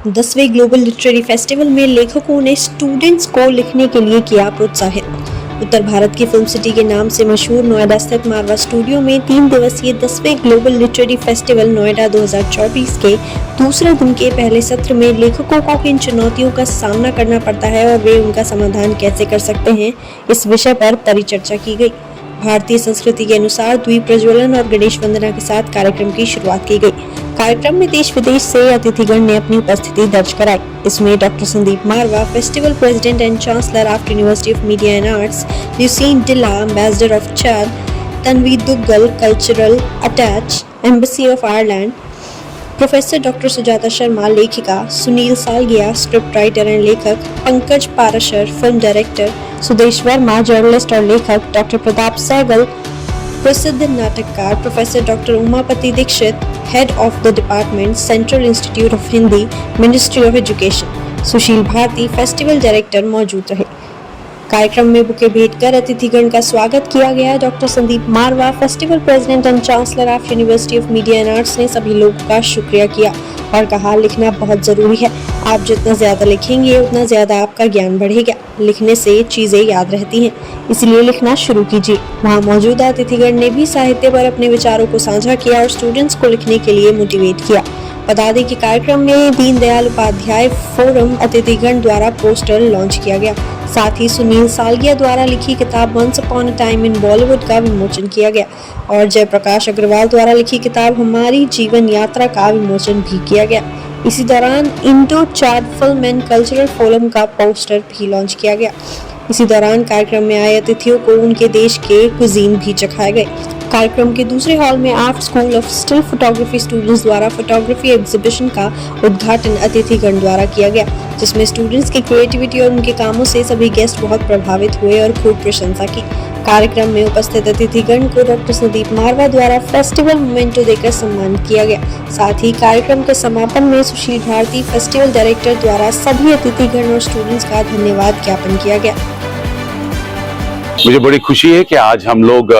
10वें global literary festival में लेखकों ने स्टूडेंट्स को लिखने के लिए किया प्रोत्साहित। उत्तर भारत की फिल्म सिटी के नाम से मशहूर नोएडा स्थित मारवा स्टूडियो में 3 दिवसीय 10वें ग्लोबल लिटरेरी फेस्टिवल नोएडा 2024 के दूसरे दिन के पहले सत्र में लेखकों को किन चुनौतियों का सामना करना पड़ता है और वे उनका समाधान कैसे कर सकते हैं, इस विषय पर परिचर्चा की गई। भारतीय संस्कृति के अनुसार द्वीप प्रज्वलन और गणेश वंदना के साथ कार्यक्रम की शुरुआत की गई। कार्यक्रम में देश विदेश से अतिथिगण ने अपनी उपस्थिति दर्ज कराई। इसमें doctor Sandeep Marwah, festival president and chancellor AAFT university of media and arts, Lucien Dila, ambassador of Chad, Tanvi Duggal, cultural attache, embassy of Ireland, professor doctor Sujata Sharma, लेखिका, Sunil Salgia, script writer and लेखक, Pankaj Parashar, film director, Sudesh Verma, journalist और लेखक, डॉक्टर प्रताप सहगल, प्रसिद्ध नाटककार, professor doctor Umapati Dixit, head of the department, central institute of Hindi, ministry of education, Sushil Bharti, festival director मौजूद रहे। कार्यक्रम में बुके भेंट कर अतिथिगण का स्वागत किया गया। Doctor Sandeep Marwah, festival president and chancellor of university of media and arts, ने सभी लोगों का शुक्रिया किया और कहा, लिखना बहुत जरूरी है। आप जितना ज्यादा लिखेंगे उतना ज्यादा आपका ज्ञान बढ़ेगा। लिखने से चीजें याद रहती हैं, इसलिए लिखना शुरू कीजिए। वहाँ मौजूद अतिथिगण ने भी साहित्य पर अपने विचारों को साझा किया और स्टूडेंट्स को लिखने के लिए मोटिवेट किया। बता दें कि कार्यक्रम में दीनदयाल उपाध्याय फोरम अतिथिगण द्वारा पोस्टर लॉन्च किया गया। साथ ही सुनील सालगिया द्वारा लिखी किताब once upon a time in Bollywood का विमोचन किया गया और जयप्रकाश अग्रवाल द्वारा लिखी किताब हमारी जीवन यात्रा का विमोचन भी किया गया। इसी दौरान Indo Chad film and cultural forum का पोस्टर भी लॉन्च किया गया। इसी दौरान कार्यक्रम में आए अतिथियों को उनके देश के कुजीन भी चखाए गए। कार्यक्रम के दूसरे हॉल में art school of still photography students द्वारा फोटोग्राफी एग्जीबिशन का उद्घाटन अतिथिगण द्वारा किया गया, जिसमें स्टूडेंट्स की क्रिएटिविटी और उनके कामों से सभी गेस्ट बहुत प्रभावित हुए और खूब प्रशंसा की। कार्यक्रम में उपस्थित अतिथिगण को डॉक्टर संदीप मारवा द्वारा फेस्टिवल मोमेंटो देकर सम्मानित किया गया। साथ ही कार्यक्रम के समापन में सुशील भारती, फेस्टिवल डायरेक्टर द्वारा सभी अतिथिगण और स्टूडेंट्स का धन्यवाद ज्ञापन किया गया। मुझे बड़ी खुशी है कि आज हम लोग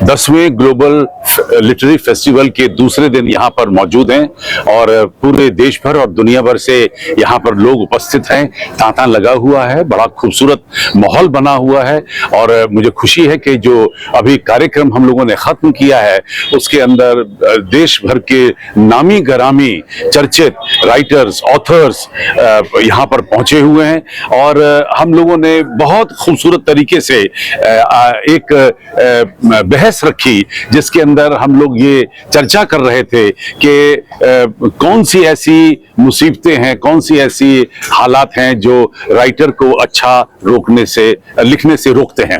10वें ग्लोबल लिटरेरी फेस्टिवल के दूसरे दिन यहाँ पर मौजूद हैं और पूरे देश भर और दुनिया भर से यहाँ पर लोग उपस्थित हैं। तांता लगा हुआ है, बड़ा खूबसूरत माहौल बना हुआ है और मुझे खुशी है कि जो अभी कार्यक्रम हम लोगों ने खत्म किया है उसके अंदर देश भर के नामी गरामी चर्चित राइटर्स, ऑथर्स यहाँ पर पहुंचे हुए हैं और हम लोगों ने बहुत खूबसूरत तरीके से एक बहस रखी जिसके अंदर हम लोग ये चर्चा कर रहे थे कि कौन सी ऐसी मुसीबतें हैं, कौन सी ऐसी हालात हैं जो राइटर को अच्छा लिखने से रोकते हैं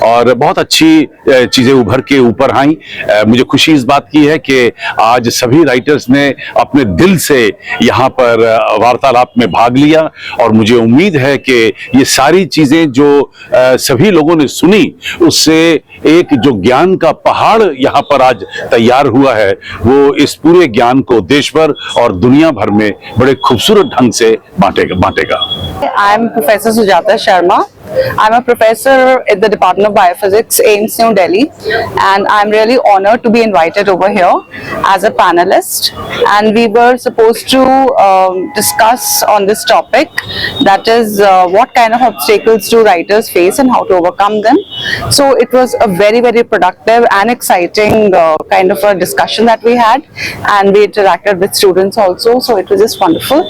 और बहुत अच्छी चीजें उभर के ऊपर आई। मुझे खुशी इस बात की है कि आज सभी राइटर्स ने अपने दिल से यहाँ पर वार्तालाप में भाग लिया और मुझे उम्मीद है कि ये सारी चीजें जो सभी लोगों ने सुनी उससे एक जो ज्ञान का पहाड़ यहाँ पर आज तैयार हुआ है वो इस पूरे ज्ञान को देश भर और दुनिया भर में बड़े खूबसूरत ढंग से बांटेगा। I am Professor Sujata Sharma. I'm a professor at the Department of Biophysics, AIIMS, New Delhi, and I'm really honored to be invited over here as a panelist. And we were supposed to discuss on this topic, that is, what kind of obstacles do writers face and how to overcome them. So it was a very, very productive and exciting kind of a discussion that we had, and we interacted with students also. So it was just wonderful,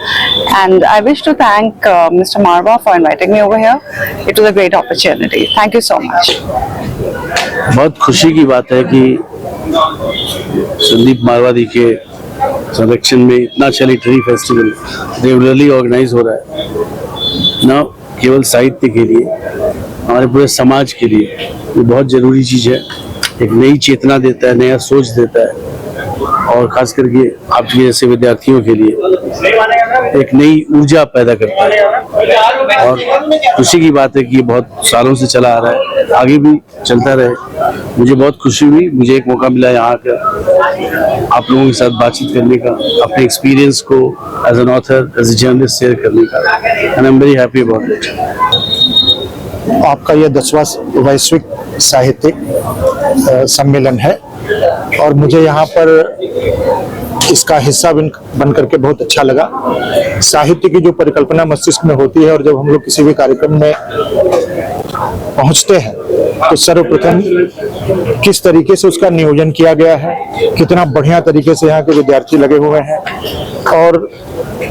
and I wish to thank Mr. Marwa for inviting me over here. It was a great opportunity. Thank you so much. बहुत खुशी की बात है कि संदीप मारवादी के संरक्षण में इतना अच्छा लिटरेरी फेस्टिवल रेगुलरली ऑर्गेनाइज हो रहा है, न केवल साहित्य के लिए, हमारे पूरे समाज के लिए ये बहुत ज़रूरी चीज़ है। एक नई चेतना देता है, नया सोच देता है और खास करके आप जैसे विद्यार्थियों के लिए एक नई ऊर्जा पैदा करता है और खुशी की बात है कि ये बहुत सालों से चला आ रहा है, आगे भी चलता रहे। मुझे बहुत खुशी हुई, मुझे एक मौका मिला यहाँ कर आप लोगों के साथ बातचीत करने का, अपने एक्सपीरियंस को as an author, as a journalist share करने का, and I am very happy about it. आपका यह 10वां वैश्विक साहित्यिक सम्मेलन है और मुझे यहाँ पर इसका हिस्सा बन करके बहुत अच्छा लगा। साहित्य की जो परिकल्पना मस्तिष्क में होती है और जब हम लोग किसी भी कार्यक्रम में पहुंचते हैं तो सर्वप्रथम किस तरीके से उसका नियोजन किया गया है, कितना बढ़िया तरीके से यहाँ के विद्यार्थी लगे हुए हैं और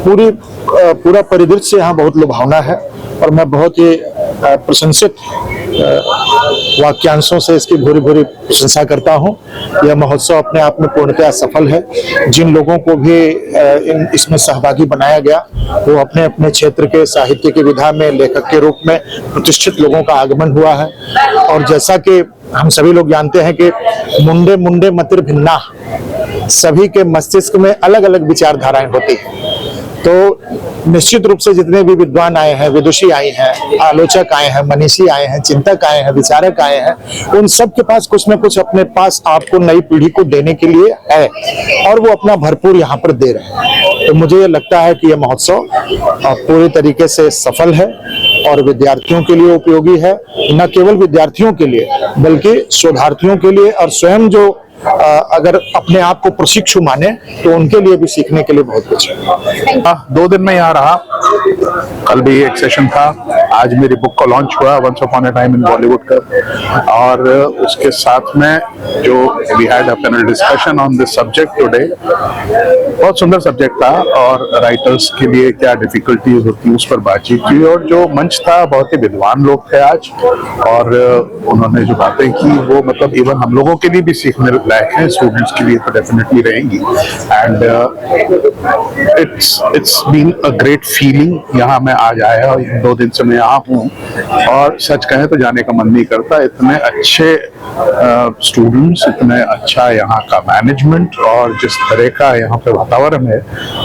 पूरा परिदृश्य यहाँ बहुत लुभावना है और मैं बहुत ही प्रशंसित वाक्यांशों से इसकी भूरी भूरी प्रशंसा करता हूँ। यह महोत्सव अपने आप में पूर्णतः सफल है। जिन लोगों को भी इसमें सहभागी बनाया गया वो अपने अपने क्षेत्र के साहित्य की विधा में लेखक के रूप में प्रतिष्ठित लोगों का आगमन हुआ है और जैसा कि हम सभी लोग जानते हैं कि मुंडे मुंडे मतिर भिन्ना, सभी के मस्तिष्क में अलग अलग विचारधाराएं होती हैं। तो निश्चित रूप से जितने भी विद्वान आए हैं, विदुषी आए हैं, आलोचक आए हैं, मनीषी आए हैं, चिंतक आए हैं, विचारक आए हैं, उन सब के पास कुछ न कुछ अपने पास आपको नई पीढ़ी को देने के लिए है और वो अपना भरपूर यहाँ पर दे रहे हैं। तो मुझे ये लगता है कि यह महोत्सव पूरी तरीके से सफल है और विद्यार्थियों के लिए उपयोगी है, न केवल विद्यार्थियों के लिए बल्कि शोधार्थियों के लिए और स्वयं जो अगर अपने आप को प्रशिक्षु माने तो उनके लिए भी सीखने के लिए बहुत कुछ है। 2 दिन में यहाँ रहा, कल भी एक सेशन था, आज मेरी बुक का लॉन्च हुआ once upon a time in Bollywood का, और उसके साथ में जो we had a panel discussion on this subject today. बहुत सुंदर सब्जेक्ट था और राइटर्स के लिए क्या डिफिकल्टीज होती है उस पर बातचीत की और जो मंच था बहुत ही विद्वान लोग थे आज और उन्होंने जो बातें की वो मतलब इवन हम लोगों के लिए भी सीखने लायक है, स्टूडेंट्स के लिए तो डेफिनेटली रहेंगी। And it's been a great feeling. यहाँ मैं आज आया और 2 दिन से मैं यहाँ हूँ और सच कहें तो जाने का मन नहीं करता। इतने अच्छे स्टूडेंट्स, इतने अच्छा यहाँ का मैनेजमेंट और जिस तरह का यहाँ पे वातावरण है,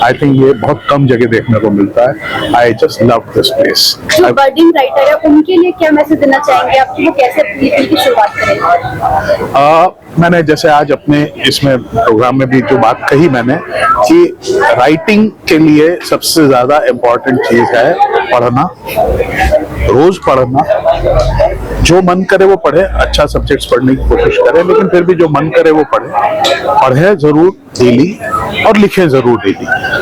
आई थिंक ये बहुत कम जगह देखने को मिलता है। I just love this place. जो बर्डिंग राइटर है उनके लिए क्या मैसेज देना चाहेंगे आप, वो कैसे की शुरुआत करेंगे? मैंने जैसे आज अपने इसमें प्रोग्राम में भी जो बात कही मैंने कि राइटिंग के लिए सबसे ज्यादा इम्पोर्टेंट चीज है पढ़ना, रोज पढ़ना, जो मन करे वो पढ़े, अच्छा सब्जेक्ट्स पढ़ने की कोशिश करें लेकिन फिर भी जो मन करे वो पढ़े जरूर डेली और लिखें जरूर डेली।